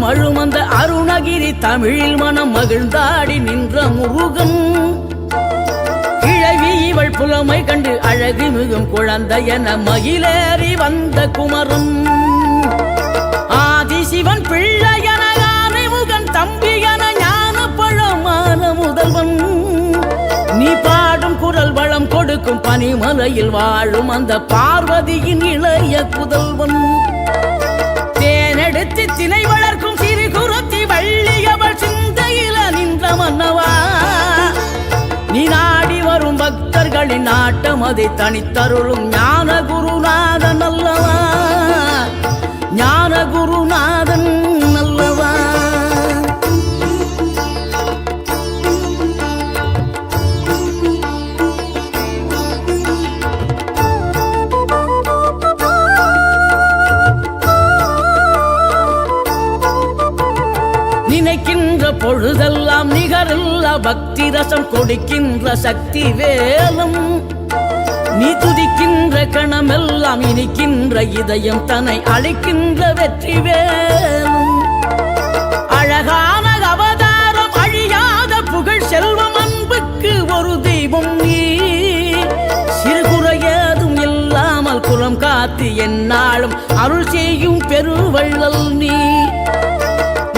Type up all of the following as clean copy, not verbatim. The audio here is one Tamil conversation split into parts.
வாழும் அந்த அருணகிரி தமிழில் மனம் மகிழ்ந்தாடி நின்ற முருகன். கிழவி இவள் புலமை கண்டு அழகு மிகும் குழந்தை என மகிழேறி வந்த குமரன். ஆதிசிவன் பிள்ளையன முகன் தம்பி என ஞான பழமான முதல்வன். நீ பாடும் குரல் வளம் கொடுக்கும் பனிமலையில் வாழும் அந்த பார்வதியின் இளைய புதல்வன். தேனெடுத்து திணை வளர்க்கும் சிறு குருத்தி வள்ளியவள் சிந்தையில நின்ற மன்னவா. நீ நாடி வரும் பக்தர்களின் நாட்டம் அதை தனித்தருளும் ஞான குருநாதன் அல்லவா, ஞான குருநாதன் அல்லவா. நினைக்கின்ற பொழுதெல்லாம் நிகரில்லா பக்தி ரசம் கொடுக்கின்ற சக்தி வேலும். நீ துதிக்கின்ற கணமெல்லாம் இனிக்கின்ற இதயம் தன்னை அழைக்கின்ற வெற்றி வேலும். அழகான அவதாரம் அழியாத புகழ் செல்வம் அன்புக்கு ஒரு தெய்வம் நீ. சிறுகுறையதும் இல்லாமல் குலம் காத்து எந்நாளும் அருள் செய்யும் பெருவள்ளல் நீ.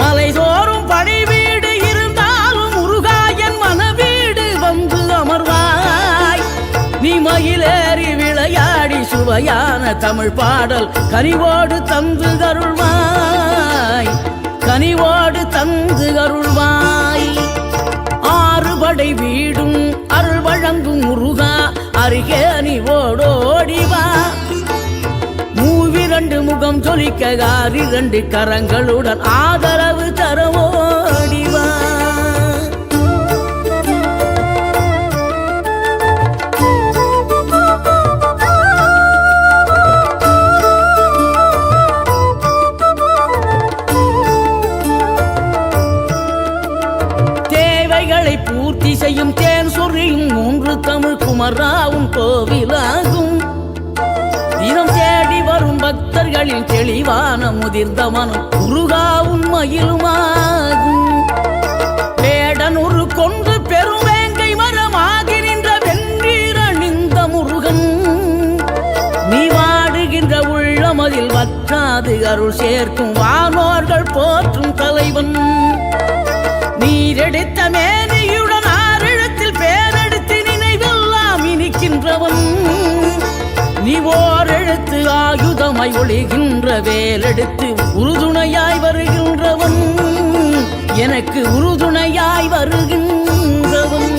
மலைதோறும் படை வீடு இருந்தாலும் முருகாயன் மனவீடு வந்து அமர்வாய். நீ மயிலேறி விளையாடி சுவையான தமிழ் பாடல் கனிவோடு தந்து அருள்வாய், கனிவோடு தந்து அருள்வாய். ஆறுபடை வீடும் அருள் வழங்கும் முருகா அருகே நீ ஓடோடிவா. மூவிரண்டு முகம் ஜொலிக்க ஆறிரண்டு கரங்களுடன் ஆதரவு தரவோடிவா. தேவைகளை பூர்த்தி செய்யும் தேன் சொரியும் மூன்று தமிழ் குமராவும் கோவிலாகும். தினம் தேடி வரும் பக்தர்களின் தெளிவான முதிர்ந்த மனம் முருகா உண்மையிலுமாகும். வேடனூறு கொண்டு பெரும் வேங்கை மரமாகி நின்ற வென்றீர நின்ற முருகன். நீ வாடுகின்ற உள்ளமதில் வற்றாது அருள் சேர்க்கும் வானோர்கள் போற்றும் தலைவன். நீரெடுத்த மேனியுடன் ஆறிடத்தில் பேரெடுத்து நினைவெல்லாம் இனிக்கின்றவன். நீ ஓர் எழுத்து ஆயுதமாய் ஒளிகின்ற வேலெடுத்து உறுதுணையாய் வருகின்றவன், எனக்கு உறுதுணையாய் வருகின்றவன்.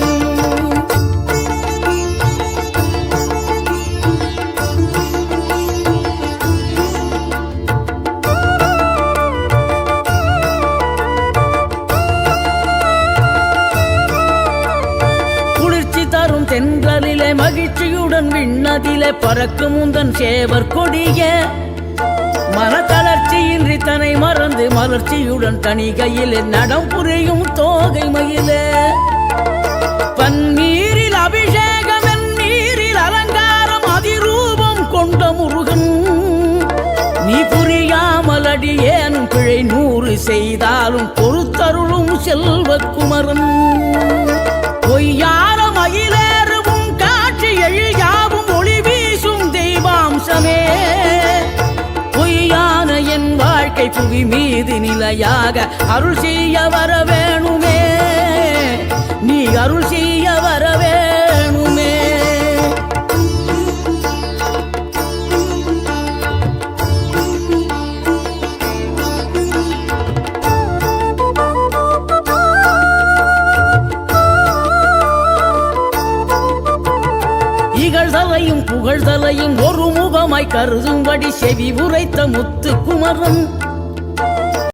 தென்றலிலே மகிழ்ச்சியுடன் விண்ணதிலே பறக்கும் உந்தன் சேவர் கொடிய. மனத்தளர்ச்சியின்றி தன்னை மறந்து மலர்ச்சியுடன் தனிகையிலே நடம் புரியும் தோகை மயிலே. பன்னீரில் அபிஷேகம் நீரில் அலங்காரம் அதிரூபம் கொண்ட முருகன். நீ புரியாமல் அடியேனும் பிழை 100 செய்தாலும் பொறுத்தருளும் செல்வக்குமரன். பொய்யான மயிலேறும் காட்சி எழியாவும் ஒளி வீசும் தெய்வாம்சமே. பொய்யான என் வாழ்க்கை புவி மீது நிலையாக அருள் செய்ய வர வேணுமே, நீ அருள் செய்ய வர வேணுமே. இகழ்தலையும் புகழ்தலையும் ஒரு முகமாய் கருதும்படி செவி உரைத்த முத்து குமரன்.